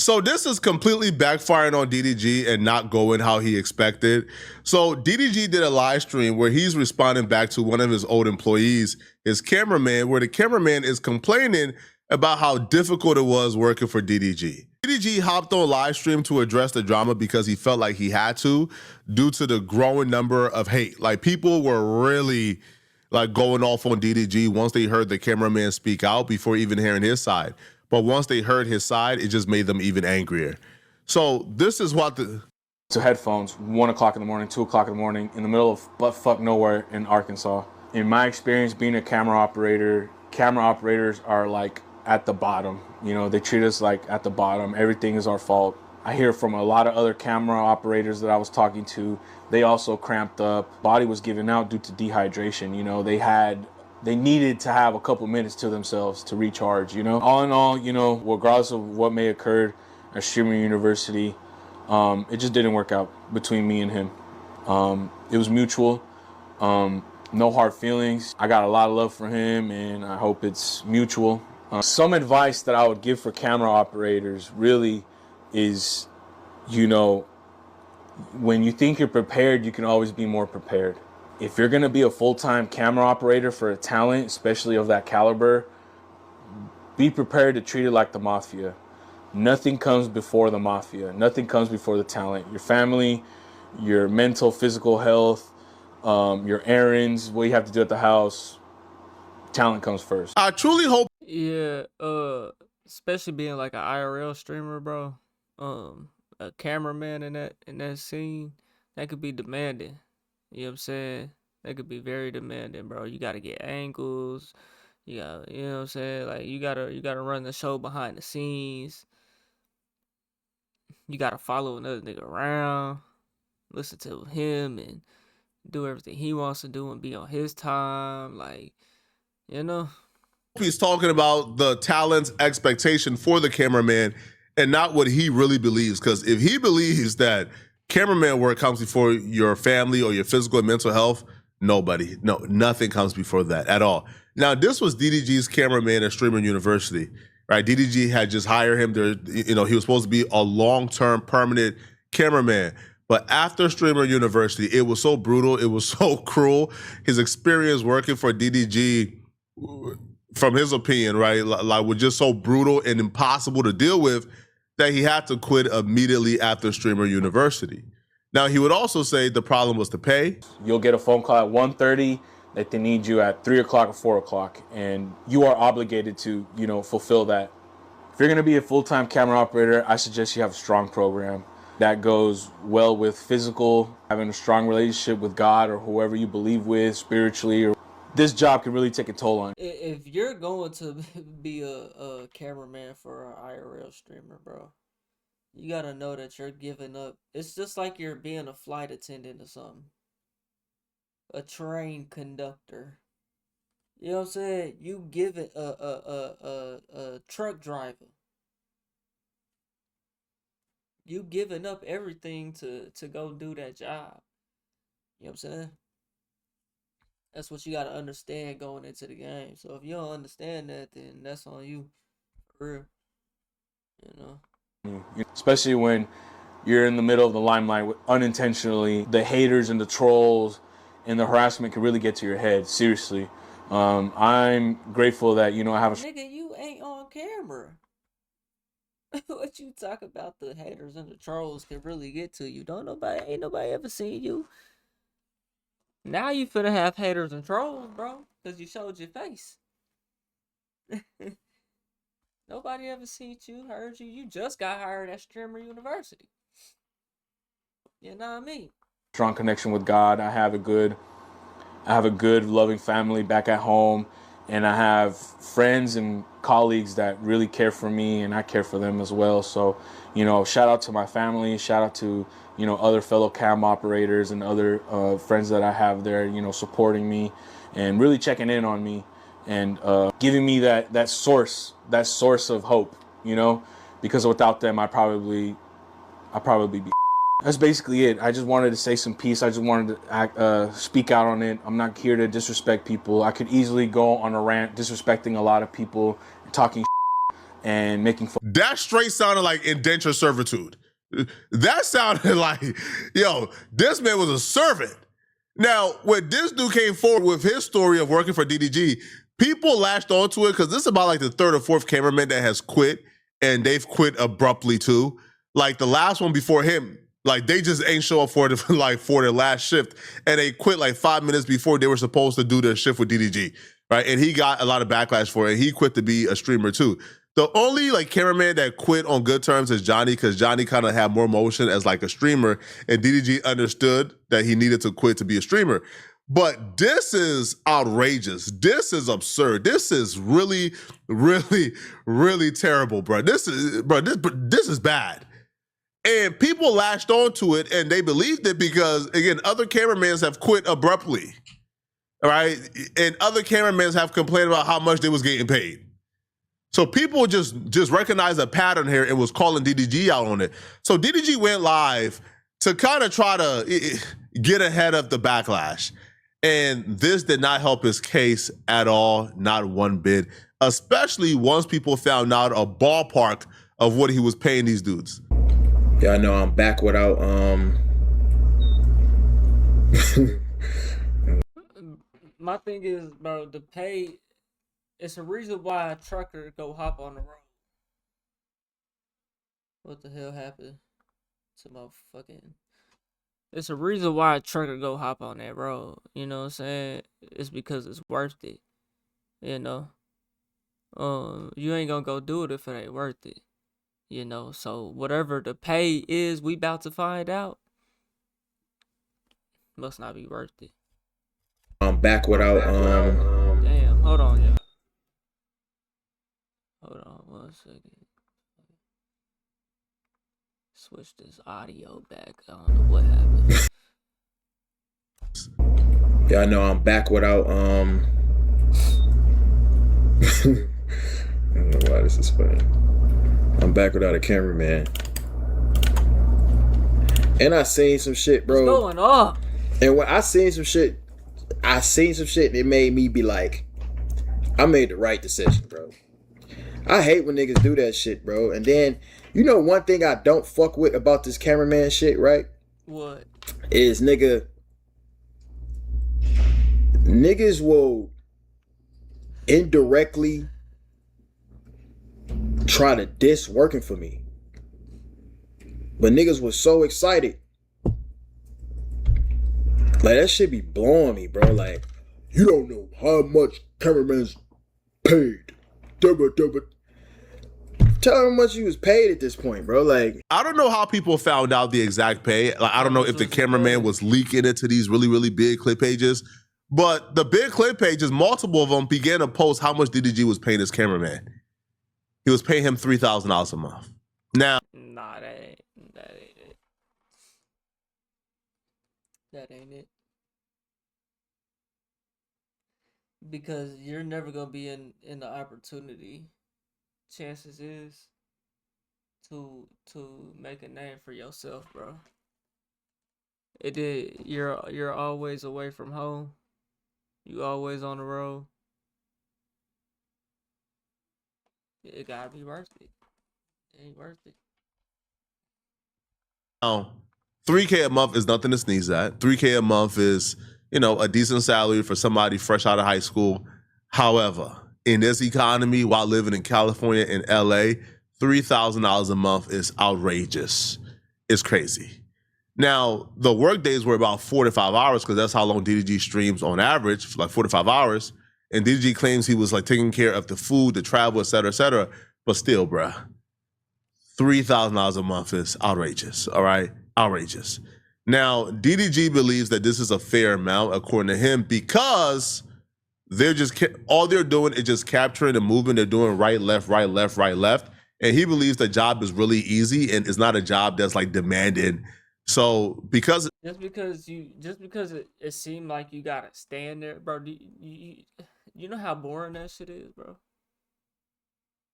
So this is completely backfiring on DDG and not going how he expected. So DDG did a live stream where he's responding back to one of his old employees, his cameraman, where the cameraman is complaining about how difficult it was working for DDG. DDG hopped on live stream to address the drama because he felt like he had to, due to the growing number of hate. Like, people were really like going off on DDG once they heard the cameraman speak out before even hearing his side. But once they heard his side, it just made them even angrier. So this is what the... To headphones, 1 o'clock in the morning, 2 o'clock in the morning, in the middle of butt-fuck nowhere in Arkansas. In my experience being a camera operators are like at the bottom. You know, they treat us like at the bottom. Everything is our fault. I hear from a lot of other camera operators that I was talking to, they also cramped up. Body was giving out due to dehydration. You know, they needed to have a couple minutes to themselves to recharge, you know? All in all, you know, regardless of what may occur at Streamer University, it just didn't work out between me and him. It was mutual, no hard feelings. I got a lot of love for him, and I hope it's mutual. Some advice that I would give for camera operators really is, you know, when you think you're prepared, you can always be more prepared. If you're gonna be a full-time camera operator for a talent, especially of that caliber, be prepared to treat it like the mafia. Nothing comes before the mafia. Nothing comes before the talent. Your family, your mental, physical health, your errands, what you have to do at the house, talent comes first. I truly hope... Yeah, especially being like an IRL streamer, bro. A cameraman in that scene, that could be demanding. You know what I'm saying? That could be very demanding, bro. You gotta get angles. You know what I'm saying? Like, you gotta run the show behind the scenes. You gotta follow another nigga around, listen to him, and do everything he wants to do and be on his time. Like, you know. He's talking about the talent's expectation for the cameraman and not what he really believes. Because if he believes that cameraman work comes before your family or your physical and mental health, nothing comes before that at all. Now, this was DDG's cameraman at Streamer University, right? DDG had just hired him. He was supposed to be a long-term permanent cameraman. But after Streamer University, it was so brutal, it was so cruel. His experience working for DDG, from his opinion, right, like was just so brutal and impossible to deal with that he had to quit immediately after Streamer University. Now, he would also say the problem was the pay. You'll get a phone call at 1:30 that they need you at 3 o'clock or 4 o'clock, and you are obligated to, you know, fulfill that. If you're gonna be a full-time camera operator, I suggest you have a strong program that goes well with physical, having a strong relationship with God or whoever you believe with spiritually. Or this job can really take a toll on you. If you're going to be a cameraman for an IRL streamer, bro, you gotta know that you're giving up. It's just like you're being a flight attendant or something. A train conductor. You know what I'm saying? You give it a truck driver. You giving up everything to go do that job. You know what I'm saying? That's what you gotta understand going into the game. So if you don't understand that, then that's on you. For real. You know? Especially when you're in the middle of the limelight unintentionally. The haters and the trolls and the harassment can really get to your head. Seriously. I'm grateful that, you know, I have a... Nigga, you ain't on camera. What you talk about, the haters and the trolls can really get to you. Ain't nobody ever seen you. Now you finna have haters and trolls, bro, because you showed your face. Nobody ever seen you, heard you. You just got hired at Streamer University. You know what I mean? Strong connection with God. I have a good loving family back at home, and I have friends and colleagues that really care for me, and I care for them as well. So, you know, shout out to my family, shout out to, you know, other fellow cam operators and other friends that I have there, you know, supporting me and really checking in on me and giving me that source of hope, you know, because without them, I'd probably be. That's basically it. I just wanted to say some peace. I just wanted to speak out on it. I'm not here to disrespect people. I could easily go on a rant disrespecting a lot of people, talking and making fun. That straight sounded like indenture servitude. That sounded like, yo, this man was a servant. Now, when this dude came forward with his story of working for DDG, people latched onto it because this is about like the third or fourth cameraman that has quit, and they've quit abruptly too. Like the last one before him, like they just ain't show up for it like for their last shift, and they quit like 5 minutes before they were supposed to do their shift with DDG, right? And he got a lot of backlash for it. He quit to be a streamer too. The only like cameraman that quit on good terms is Johnny, because Johnny kind of had more motion as like a streamer, and DDG understood that he needed to quit to be a streamer. But this is outrageous. This is absurd. This is really, really, really terrible, bro. This is bad. And people latched onto it and they believed it because, again, other cameramans have quit abruptly, all right? And other cameramans have complained about how much they was getting paid. So people just recognized a pattern here and was calling DDG out on it. So DDG went live to kind of try to get ahead of the backlash. And this did not help his case at all, not one bit, especially once people found out a ballpark of what he was paying these dudes. Yeah, I know I'm back without My thing is, bro, the pay. It's a reason why a trucker go hop on the road. What the hell happened to my fucking? It's a reason why a trucker go hop on that road. You know what I'm saying? It's because it's worth it. You know. You ain't gonna go do it if it ain't worth it. You know. So whatever the pay is, we about to find out. Must not be worth it. I'm back without Damn. Hold on, yeah. Hold on 1 second. Switch this audio back. I don't know what happened. Yeah, I know I'm back without I don't know why this is funny. I'm back without a cameraman. And I seen some shit, bro. What's going on? And when I seen some shit, and it made me be like, I made the right decision, bro. I hate when niggas do that shit, bro. And then, you know one thing I don't fuck with about this cameraman shit, right? What? Is niggas will indirectly try to diss working for me. But niggas was so excited. Like, that shit be blowing me, bro. Like, you don't know how much cameraman's paid. Tell him how much you was paid at this point, bro. Like, I don't know how people found out the exact pay. Like, I don't know if the cameraman was leaking it to these really, really big clip pages. But the big clip pages, multiple of them began to post how much DDG was paying his cameraman. He was paying him $3,000 a month. Now, Nah, that ain't it. That ain't it. Because you're never gonna be in the opportunity. Chances is to make a name for yourself, bro. You're always away from home. You always on the road. It gotta be worth it. It ain't worth it. now, $3K a month is nothing to sneeze at. $3K a month is, a decent salary for somebody fresh out of high school. However, in this economy, while living in California and LA, $3,000 a month is outrageous. It's crazy. Now, the work days were about 4 to 5 hours because that's how long DDG streams on average, like 4 to 5 hours. And DDG claims he was like taking care of the food, the travel, et cetera, et cetera. But still, bruh, $3,000 a month is outrageous, all right? Outrageous. Now, DDG believes that this is a fair amount, according to him, because they're just, all they're doing is just capturing the movement. They're doing right, left, right, left, right, left. And he believes the job is really easy and it's not a job that's like demanded. So because Just because it seemed like you gotta stand there, bro. You know how boring that shit is, bro.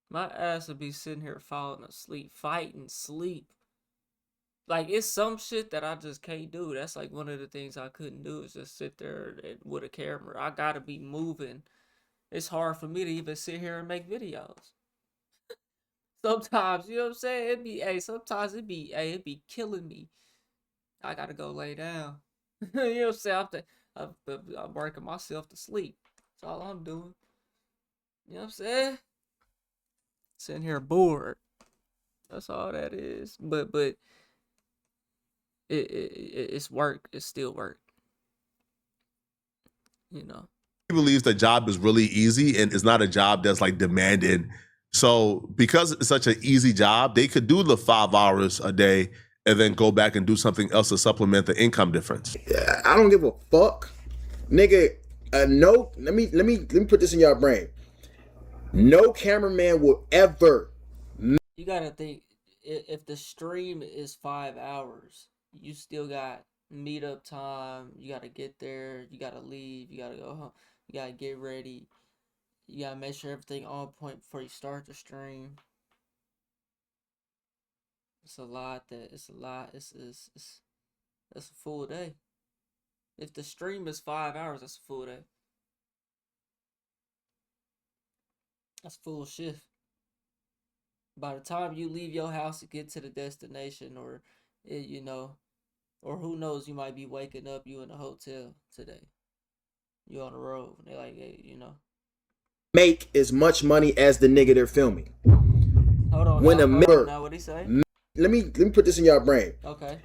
My ass would be sitting here falling asleep, fighting sleep. Like, it's some shit that I just can't do. That's like one of the things I couldn't do is just sit there with a camera. I gotta be moving. It's hard for me to even sit here and make videos. Sometimes, you know what I'm saying? Sometimes it be killing me. I gotta go lay down. You know what I'm saying? I'm working myself to sleep. That's all I'm doing. You know what I'm saying? Sitting here bored. That's all that is. But it's work. It's still work. You know. He believes the job is really easy and it's not a job that's like demanded. So because it's such an easy job, they could do the 5 hours a day and then go back and do something else to supplement the income difference. I don't give a fuck, nigga. No, let me put this in your brain. No cameraman will ever. You gotta think, if the stream is 5 hours, you still got meetup time. You gotta get there. You gotta leave. You gotta go home. You gotta get ready. You gotta make sure everything on point before you start the stream. It's a lot. It's a full day. If the stream is 5 hours, that's a full day. That's full shift. By the time you leave your house to get to the destination, or you know, or who knows, you might be waking up, you in a hotel today. You on the road. They like, hey, you know. Make as much money as the nigga they're filming. Hold on. When now what'd he say? Let me put this in your brain. Okay.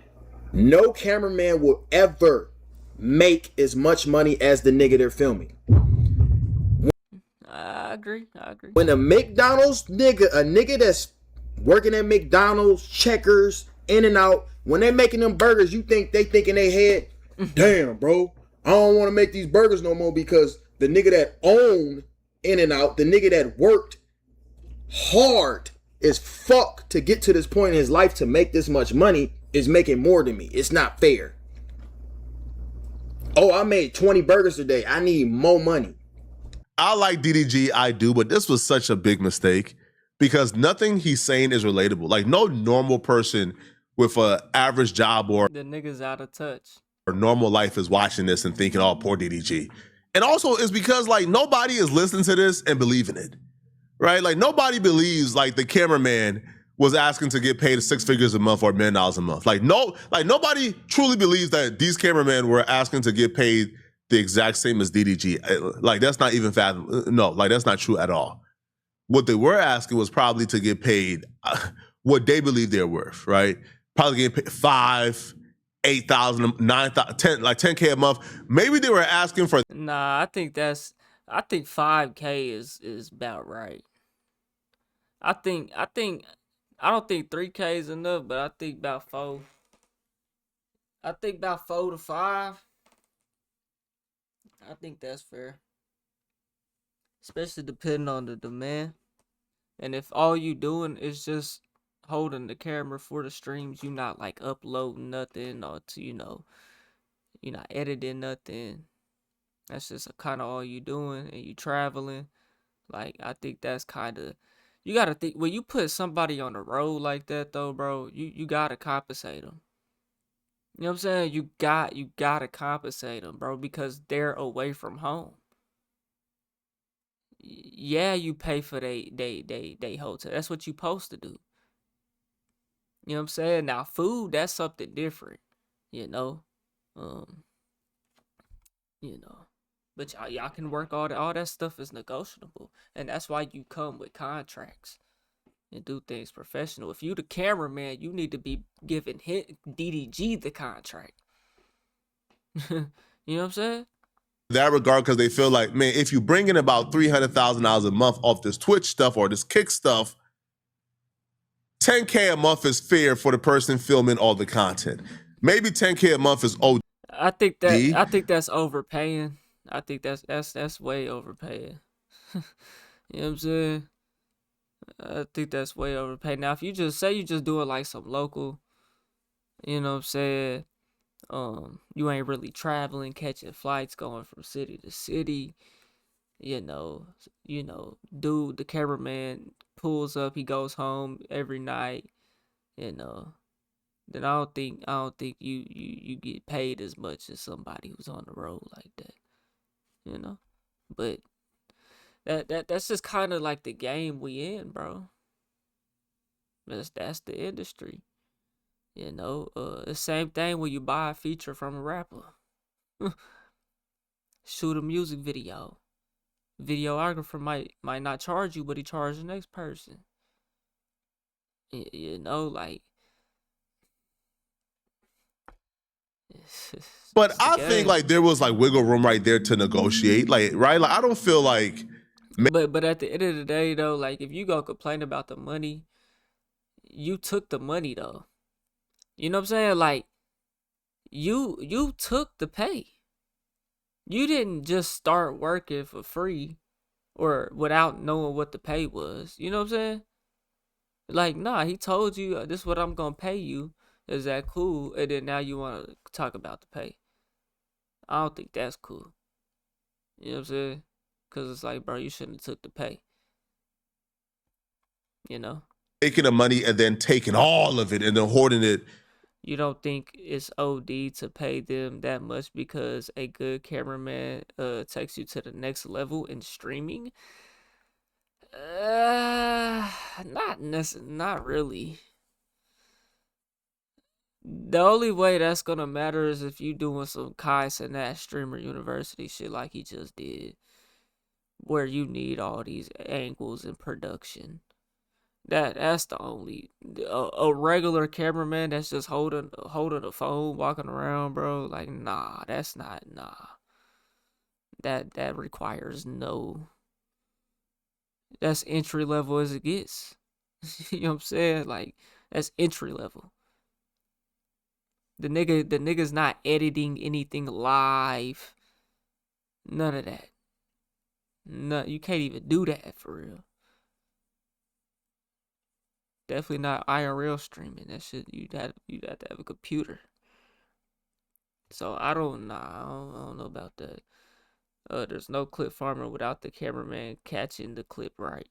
No cameraman will ever make as much money as the nigga they're filming. I agree. When a McDonald's nigga, a nigga that's working at McDonald's, Checkers, In and Out, when they making them burgers, you think they think in their head, damn, bro, I don't want to make these burgers no more, because the nigga that owned In and Out, the nigga that worked hard as fuck to get to this point in his life to make this much money is making more than me. It's not fair. Oh, I made 20 burgers today. I need more money. I like DDG, I do, but this was such a big mistake because nothing he's saying is relatable. Like, no normal person with an average job or The nigga's out of touch. normal life is watching this and thinking, oh, poor DDG. And also it's because like nobody is listening to this and believing it, right? Like nobody believes like the cameraman was asking to get paid 6 figures a month or $1 million a month. Like nobody truly believes that these cameramen were asking to get paid the exact same as DDG. Like that's not even fathom. No, like that's not true at all. What they were asking was probably to get paid what they believe they're worth, right? Probably getting paid 5, 8,000, 9,000, 10, like 10K a month. Maybe they were asking for. Nah, I think 5K is about right. I don't think 3K is enough, but I think about 4. I think about 4 to 5. I think that's fair. Especially depending on the demand. And if all you doing is just holding the camera for the streams, you not like uploading nothing, or to, you're not editing nothing. That's just kind of all you doing, and you traveling. Like, I think that's kind of, you gotta think, when you put somebody on the road like that though, bro, you gotta compensate them. You know what I'm saying? You gotta compensate them, bro, because they're away from home. Yeah, you pay for they hotel. That's what you supposed to do. You know what I'm saying? Now food, that's something different, you know. Um, But y'all can work all that stuff is negotiable. And that's why you come with contracts and do things professional. If you the cameraman, you need to be giving DDG the contract. You know what I'm saying? That regard, because they feel like, man, if you bring in about $300,000 a month off this Twitch stuff or this Kick stuff, 10K a month is fair for the person filming all the content. Maybe 10K a month is OD. I think that's overpaying. I think that's way overpaying. You know what I'm saying? I think that's way overpaid. Now, if you just say you just do it like some local, you know what I'm saying? You ain't really traveling, catching flights, going from city to city. Dude, the cameraman pulls up, he goes home every night. Then I don't think you get paid as much as somebody who's on the road like that. But that's just kind of like the game we in, bro. That's the industry. You know, the same thing when you buy a feature from a rapper. Shoot a music video. Videographer might not charge you, but he charges the next person. You know, like But it's the I think game. like there was like wiggle room right there to negotiate. Like, right? Like I don't feel like But at the end of the day though, like if you go complain about the money, you took the money though. You know what I'm saying? Like you took the pay. You didn't just start working for free or without knowing what the pay was. You know what I'm saying? Like, nah, he told you this is what I'm gonna pay you. Is that cool? And then now you wanna talk about the pay. I don't think that's cool. You know what I'm saying? Cause it's like, bro, you shouldn't have took the pay. You know? making the money and then taking all of it and then hoarding it. You don't think it's OD to pay them that much because a good cameraman takes you to the next level in streaming? Not really. The only way that's gonna matter is if you doing some Kai Cenat streamer university shit like he just did, where you need all these angles and production. That's the only a regular cameraman that's just holding a phone walking around, bro. Like nah, that's not nah. That requires no. That's entry level as it gets. You know what I'm saying? Like that's entry level. The nigga's not editing anything live. None of that. No, you can't even do that for real. Definitely not IRL streaming. That shit you'd have to have a computer. So I don't know about that. There's no clip farmer without the cameraman catching the clip right.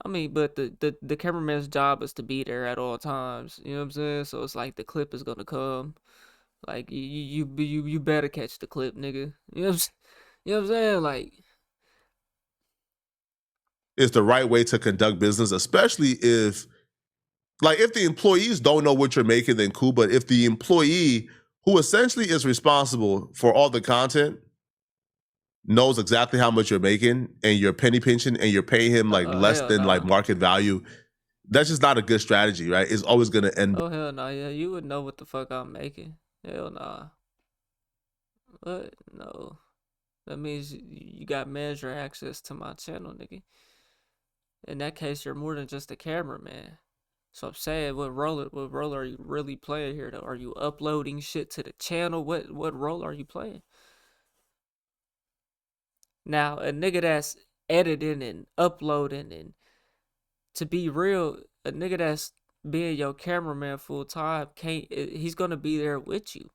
I mean, but the cameraman's job is to be there at all times. You know what I'm saying? So it's like the clip is gonna come. Like you better catch the clip, nigga. You know what I'm saying? You know what I'm saying? Like Is the right way to conduct business, especially if the employees don't know what you're making, then cool. But if the employee who essentially is responsible for all the content knows exactly how much you're making and you're penny pinching and you're paying him like less hell than like no. market value, that's just not a good strategy, right? It's always gonna end. Oh hell no, yeah, you would know what the fuck I'm making. Hell nah. What? No. That means you got manager access to my channel, nigga. In that case, you're more than just a cameraman. So I'm saying, what role are you really playing here though? Are you uploading shit to the channel? What role are you playing? Now, a nigga that's editing and uploading and to be real, a nigga that's being your cameraman full time he's gonna be there with you.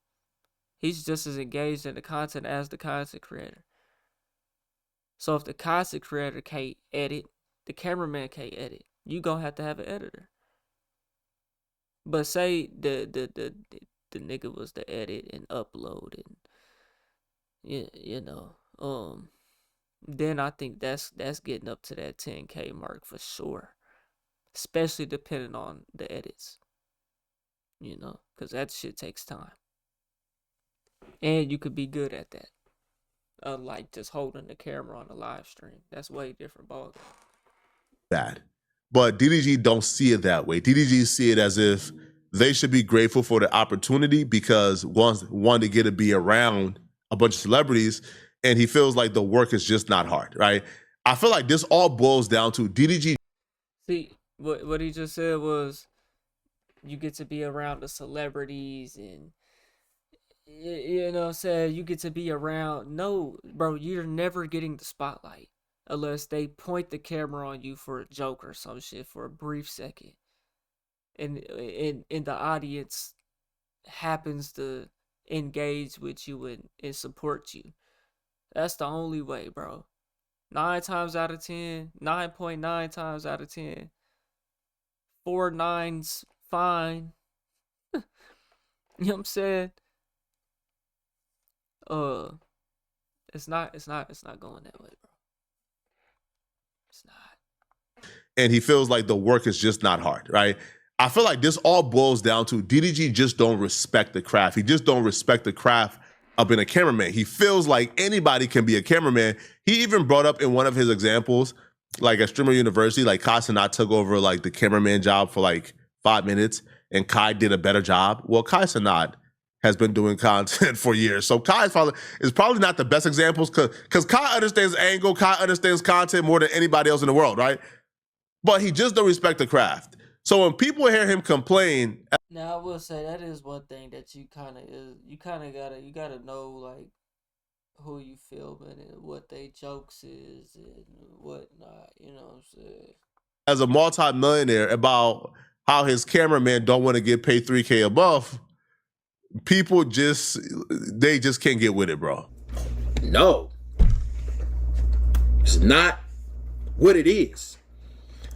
He's just as engaged in the content as the content creator. So if the content creator can't edit, the cameraman can't edit. You gonna have to have an editor. But say the nigga was to edit and upload and you know, then I think that's getting up to that 10K mark for sure. Especially depending on the edits. You know, because that shit takes time. And you could be good at that. Unlike just holding the camera on a live stream. That's way different ballgame. That. But DDG don't see it that way. DDG see it as if they should be grateful for the opportunity because one to get to be around a bunch of celebrities, and he feels like the work is just not hard, right? I feel like this all boils down to DDG. See, what he just said was you get to be around the celebrities and you know what I'm saying, you get to be around. No, bro, you're never getting the spotlight unless they point the camera on you for a joke or some shit for a brief second. And the audience happens to engage with you and support you. That's the only way, bro. 9 times out of 10, 9.9 times out of 10, 4 nines fine. You know what I'm saying? It's not going that way, bro. It's not. and he feels like the work is just not hard, right? I feel like this all boils down to DDG just don't respect the craft. He just don't respect the craft of being a cameraman. He feels like anybody can be a cameraman. He even brought up in one of his examples, like at Streamer University, like Kai Cenat took over like the cameraman job for like 5 minutes, and Kai did a better job. Well, Kai Cenat has been doing content for years. So Kai is probably not the best examples because Kai understands angle, Kai understands content more than anybody else in the world, right? But he just don't respect the craft. So when people hear him complain, Now I will say that is one thing that you gotta know like who you filming and what they jokes is and whatnot. You know what I'm saying? as a multi-millionaire, about how his cameraman don't want to get paid $3K above, people just can't get with it, bro. No. It's not what it is.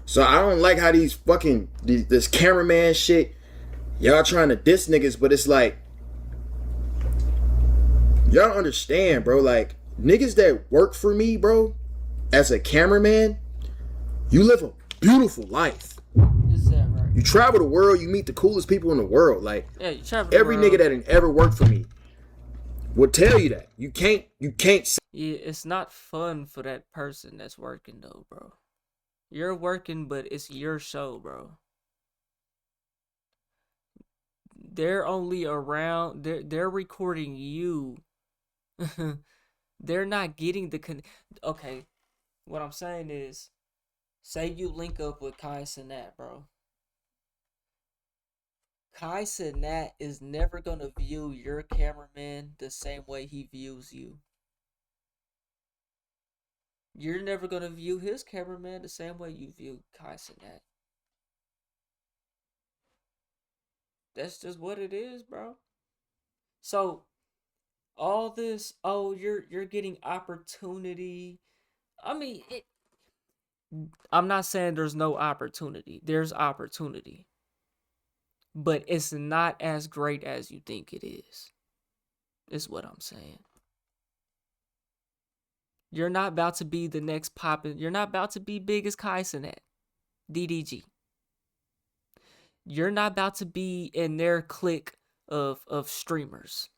So I don't like how this cameraman shit, y'all trying to diss niggas, but it's like, y'all don't understand, bro. Like, niggas that work for me, bro, as a cameraman, you live a beautiful life. Is that right? You travel the world, you meet the coolest people in the world. Like, Yeah, you travel the every world. nigga that ain't ever worked for me will tell you that. You can't Yeah, it's not fun for that person that's working though, bro. You're working, but it's your show, bro. They're only around. They're recording you. They're not getting the Okay, what I'm saying is, say you link up with Kai Cenat, bro. Kai Cenat is never gonna view your cameraman the same way he views you. You're never gonna view his cameraman the same way you view Kai Cenat. That's just what it is, bro. So all this, oh, you're getting opportunity. I mean, I'm not saying there's no opportunity. There's opportunity. But it's not as great as you think it is what I'm saying. You're not about to be the next poppin'. You're not about to be big as Kai Cenat, DDG. You're not about to be in their clique of streamers.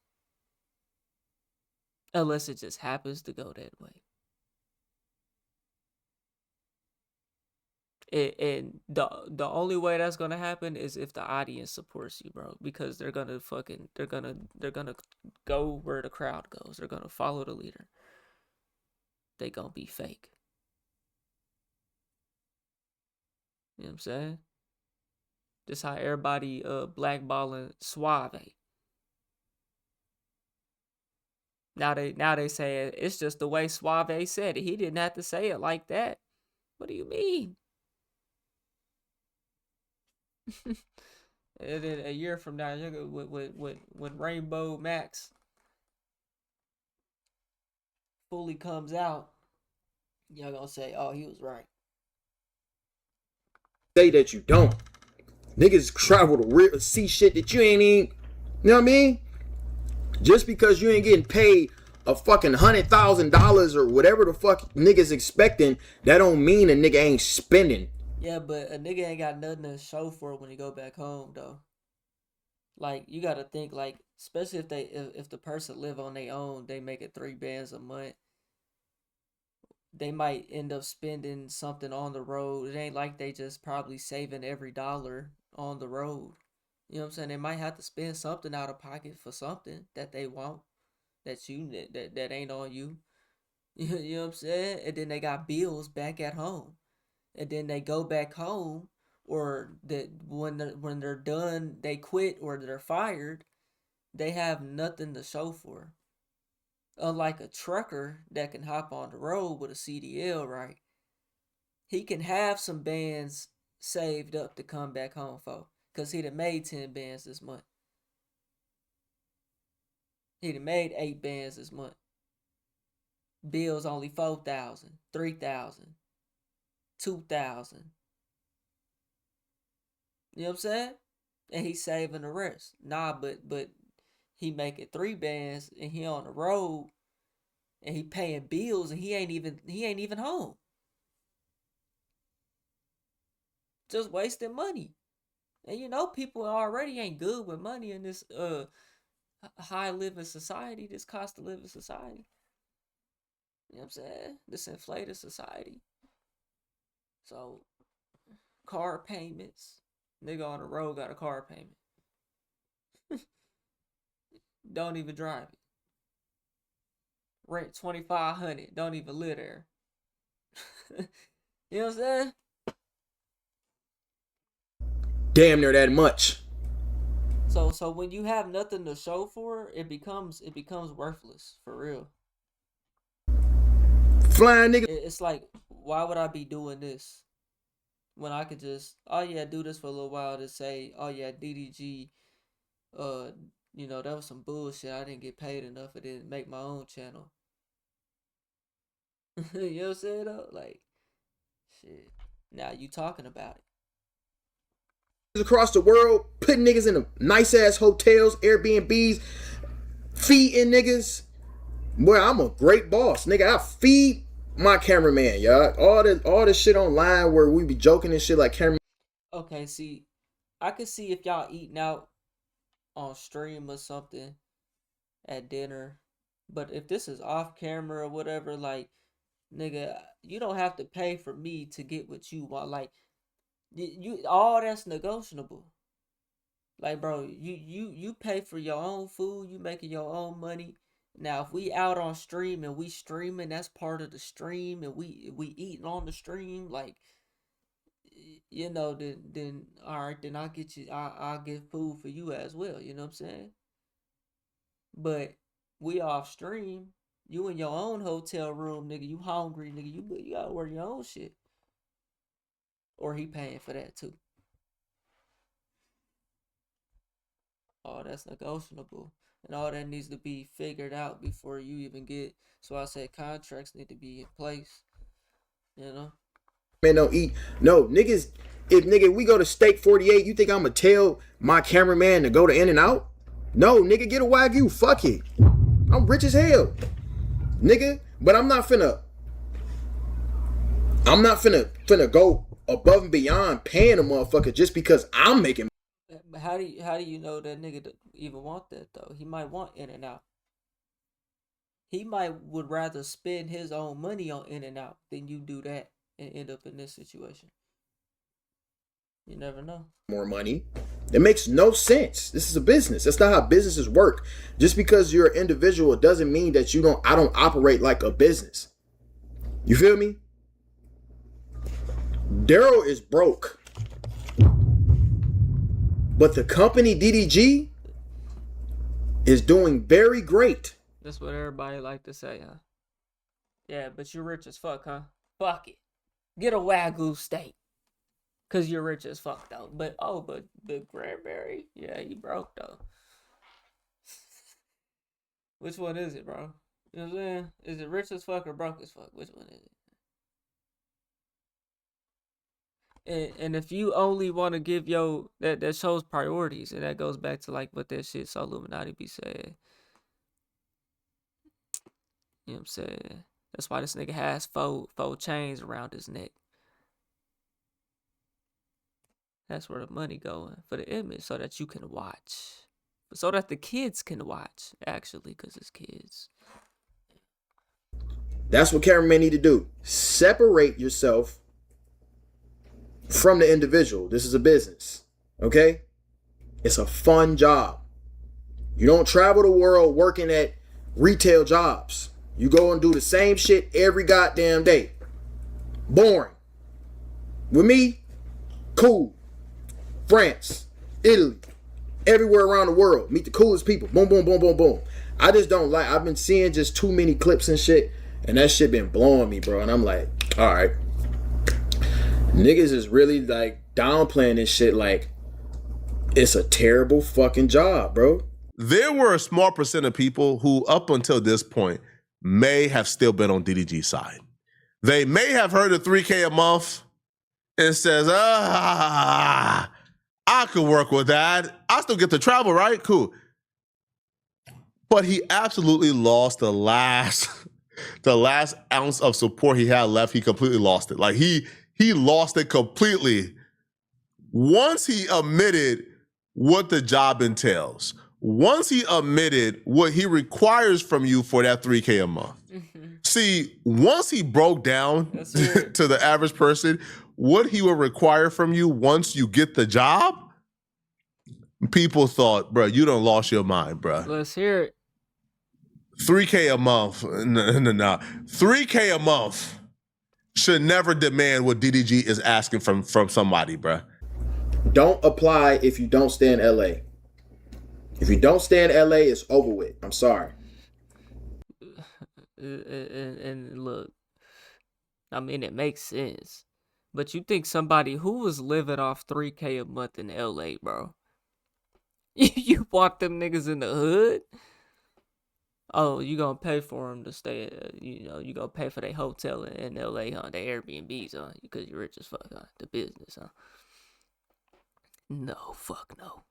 Unless it just happens to go that way. And the only way that's gonna happen is if the audience supports you, bro. Because they're gonna go where the crowd goes. They're gonna follow the leader. They gonna be fake. You know what I'm saying? Just how everybody blackballing Suave. Now they say it's just the way Suave said it. He didn't have to say it like that. What do you mean? And then a year from now, you're when Rainbow Max fully comes out, y'all gonna say, "Oh, he was right." say that you don't. Niggas travel to see shit that you ain't even, you know what I mean? Just because you ain't getting paid a fucking $100,000 or whatever the fuck niggas expecting, that don't mean a nigga ain't spending. Yeah, but a nigga ain't got nothing to show for it when he go back home though. Like you gotta think like, especially if the person live on their own, they make it $3 a month. They might end up spending something on the road. It ain't like they just probably saving every dollar on the road. You know what I'm saying? They might have to spend something out of pocket for something that they want that ain't on you. You know what I'm saying? And then they got bills back at home. And then they go back home, or that when they're done, they quit or they're fired, they have nothing to show for. Unlike a trucker that can hop on the road with a CDL, right? He can have some bands saved up to come back home for, because he'd have made 10 bands this month. He'd have made 8 bands this month. Bills only 4,000, 3,000, 2,000. You know what I'm saying? And he's saving the rest. Nah, but he making 3 bands and he on the road and he paying bills and he ain't even home. just wasting money. And you know, people already ain't good with money in this high living society, this cost of living society. You know what I'm saying? This inflated society. So car payments. Nigga on the road got a car payment. Don't even drive it. Rent $2,500. Don't even live there. You know what I'm saying? Damn near that much. So when you have nothing to show for, it becomes worthless for real. Flying niggas. It's like, why would I be doing this when I could just, oh yeah, do this for a little while to say, oh yeah, DDG, you know, that was some bullshit. I didn't get paid enough. I didn't make my own channel. You know what I'm saying though? Like, shit. Now you talking about it. Across the world, putting niggas in nice ass hotels, Airbnbs, feeding niggas. Boy, I'm a great boss, nigga. I feed my cameraman, y'all. All this shit online where we be joking and shit like cameraman. Okay, see, I could see if y'all eating out on stream or something at dinner, but if this is off camera or whatever, like, nigga, you don't have to pay for me to get what you want. Like, you all that's negotiable. Like, bro, you pay for your own food, you making your own money. Now, if we out on stream and we streaming, that's part of the stream, and we eating on the stream, like, you know, then all right, then I'll get you, I'll get food for you as well. You know what I'm saying? But we off stream, you in your own hotel room, nigga. You hungry, nigga. You gotta work your own shit. Or he paying for that too. All that's negotiable. And all that needs to be figured out before you even get. So I said contracts need to be in place. You know? Man, don't eat. No, niggas, if nigga, we go to Steak 48, you think I'm gonna tell my cameraman to go to In-N-Out? No, nigga, get a Wagyu. Fuck it. I'm rich as hell. Nigga, but I'm not finna go above and beyond paying a motherfucker just because I'm making. But how do you know that nigga even want that though? He might want In-N-Out. He would rather spend his own money on In-N-Out than you do that and end up in this situation. You never know. More money. It makes no sense. This is a business. That's not how businesses work. Just because you're an individual, it doesn't mean that I don't operate like a business. You feel me? Daryl is broke. But the company DDG is doing very great. That's what everybody like to say, huh? Yeah, but you're rich as fuck, huh? Fuck it. Get a Wagyu steak. Cause you're rich as fuck though. But the Granberry, yeah, you broke though. Which one is it, bro? You know what I'm saying? Is it rich as fuck or broke as fuck? Which one is it? And if you only want to give that shows priorities, and that goes back to like what that shit so Illuminati be saying. You know what I'm saying? That's why this nigga has four chains around his neck. That's where the money going, for the image, so that you can watch. So that the kids can watch, actually, because it's kids. That's what cameramen need to do. Separate yourself from the individual. This is a business, okay? It's a fun job. You don't travel the world working at retail jobs. You go and do the same shit every goddamn day. Boring. With me, cool. France, Italy, everywhere around the world. Meet the coolest people. Boom, boom, boom, boom, boom. I just don't like, I've been seeing just too many clips and shit, and that shit been blowing me, bro. And I'm like, all right. Niggas is really like downplaying this shit like it's a terrible fucking job, bro. There were a small percent of people who, up until this point, may have still been on DDG's side. They may have heard the $3K a month and says, I could work with that. I still get to travel, right? Cool. But he absolutely lost the last ounce of support he had left. He completely lost it. Like he lost it completely once he admitted what the job entails, once he admitted what he requires from you for that $3K a month. See, once he broke down to the average person what he will require from you once you get the job, people thought, bro, you done lost your mind, bro. Let's hear it. 3K a month. No. 3K a month should never demand what DDG is asking from somebody, bro. Don't apply if you don't stay in LA. If you don't stay in LA, it's over with. I'm sorry. And look, I mean, it makes sense. But you think somebody who was living off 3K a month in LA, bro, you want them niggas in the hood? Oh, you gonna pay for them to stay, you gonna pay for their hotel in LA, huh? Their Airbnbs, huh? Because you're rich as fuck, huh? The business, huh? No, fuck no.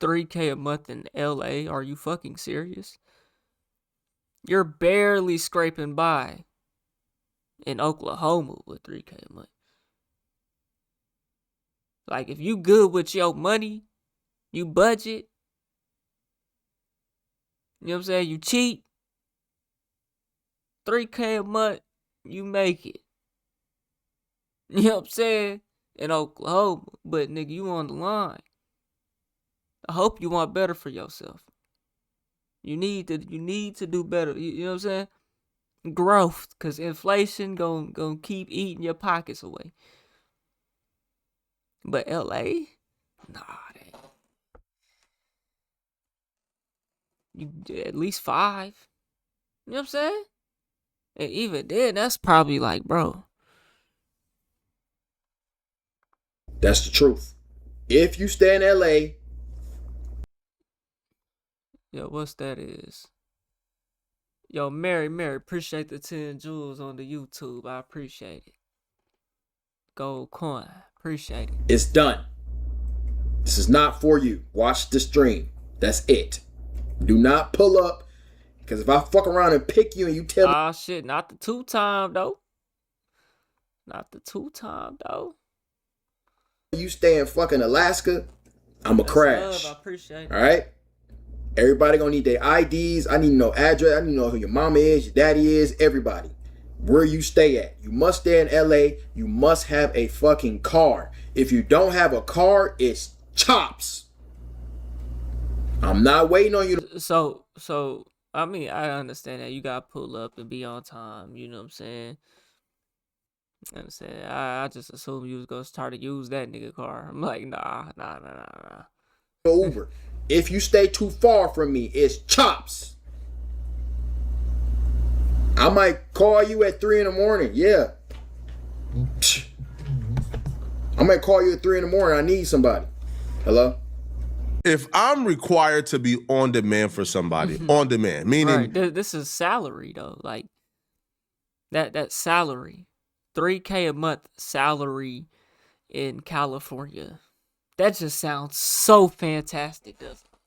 3K a month in LA? Are you fucking serious? You're barely scraping by in Oklahoma with 3K a month. Like, if you good with your money, you budget, you know what I'm saying, you cheat, 3K a month, you make it. You know what I'm saying? In Oklahoma. But, nigga, you on the line. I hope you want better for yourself. You need to do better. You know what I'm saying? Growth, because inflation gonna keep eating your pockets away. But LA? Nah, you at least 5. You know what I'm saying? And even then, that's probably like, bro. That's the truth. If you stay in LA. Yo, what's that is? Yo, Mary, appreciate the 10 jewels on the YouTube. I appreciate it. Gold coin. Appreciate it. It's done. This is not for you. Watch the stream. That's it. Do not pull up. Because if I fuck around and pick you and you tell me. Ah, shit. Not the 2-time, though. Not the 2-time, though. You stay in fucking Alaska, I'ma crash. Love, I appreciate it. All right? Everybody gonna need their IDs. I need to know address. I need to know who your mama is, your daddy is, everybody. Where you stay at. You must stay in LA. You must have a fucking car. If you don't have a car, it's chops. I'm not waiting on you to. So I mean, I understand that you gotta pull up and be on time. You know what I'm saying? I'm saying, I just assumed you was gonna start to use that nigga car. I'm like, nah. Uber. If you stay too far from me, it's chops. I might call you at 3 in the morning. Yeah. I might call you at 3 in the morning. I need somebody. Hello? If I'm required to be on demand for somebody, on demand, meaning... Right. This is salary, though. Like, that salary. 3K a month salary in California. That just sounds so fantastic, doesn't it?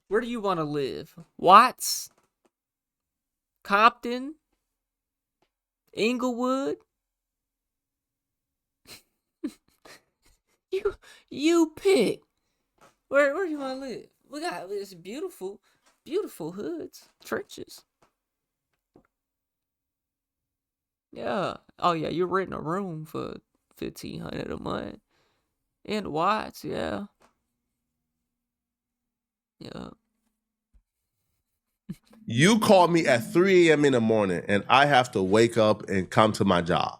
Where do you want to live? Watts? Compton? Inglewood? You pick. Where do you want to live? We got this beautiful hoods, trenches. Yeah. Oh yeah, you're renting a room for $1,500 a month. In Watts, yeah. Yeah. You call me at 3 a.m. in the morning and I have to wake up and come to my job.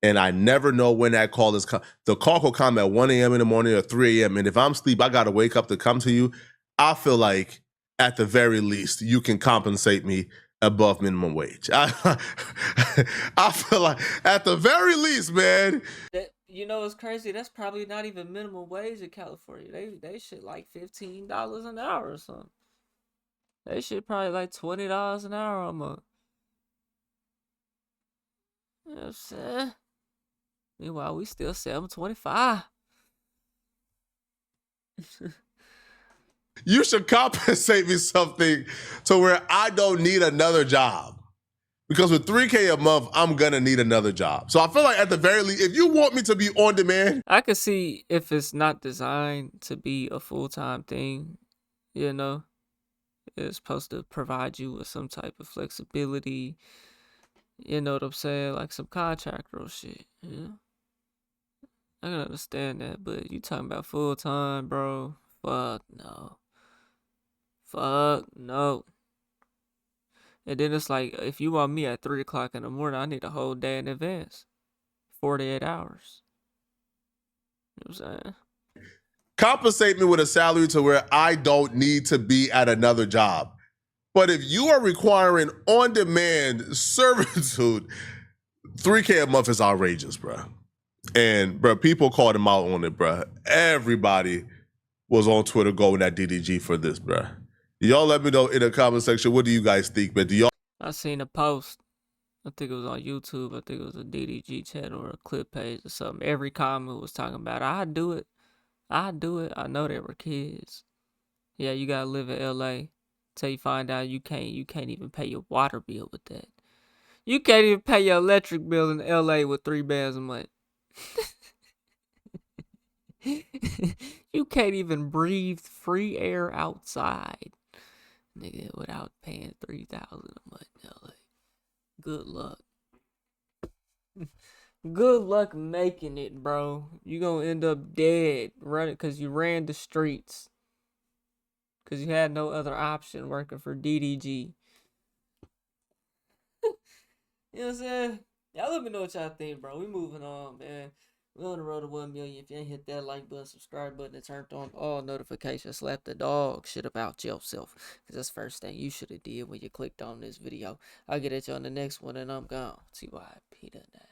And I never know when that call is coming. The call will come at 1 a.m. in the morning or 3 a.m. And if I'm asleep, I got to wake up to come to you. I feel like at the very least, you can compensate me above minimum wage. I feel like at the very least, man. You know what's crazy? That's probably not even minimum wage in California. They should like $15 an hour or something. They should probably like $20 an hour a month. You know what I'm saying? Meanwhile, we still $7.25. You should compensate me something to where I don't need another job. Because with $3K a month, I'm gonna need another job. So I feel like at the very least, if you want me to be on demand, I could see if it's not designed to be a full-time thing, you know, it's supposed to provide you with some type of flexibility, you know what I'm saying, like some contractor shit, you know. I can understand that, but you talking about full-time, bro? Fuck no. Fuck no. And then it's like, if you want me at 3 o'clock in the morning, I need a whole day in advance. 48 hours. You know what I'm saying? compensate me with a salary to where I don't need to be at another job. But if you are requiring on-demand servitude, $3K a month is outrageous, bro. And bro, people called him out on it, bro. Everybody was on Twitter going at DDG for this, bro. Y'all let me know in the comment section, what do you guys think, man? Do y'all I seen a post. I think it was on YouTube. I think it was a DDG channel or a clip page or something. Every comment was talking about, I'd do it. I'd do it. I know they were kids. Yeah, you gotta live in LA till you find out you can't even pay your water bill with that. You can't even pay your electric bill in LA with $3 a month. You can't even breathe free air outside, nigga, without paying $3,000 a month in LA. Good luck. Good luck making it, bro. You gonna end up dead running because you ran the streets. Because you had no other option working for DDG. You know what I'm saying? Y'all let me know what y'all think, bro. We moving on, man. We on the road to 1 million. If you ain't hit that like button, subscribe button, and turned on all notifications, slap the dog shit about yourself. Because that's the first thing you should have did when you clicked on this video. I'll get at you on the next one, and I'm gone. TYP tonight.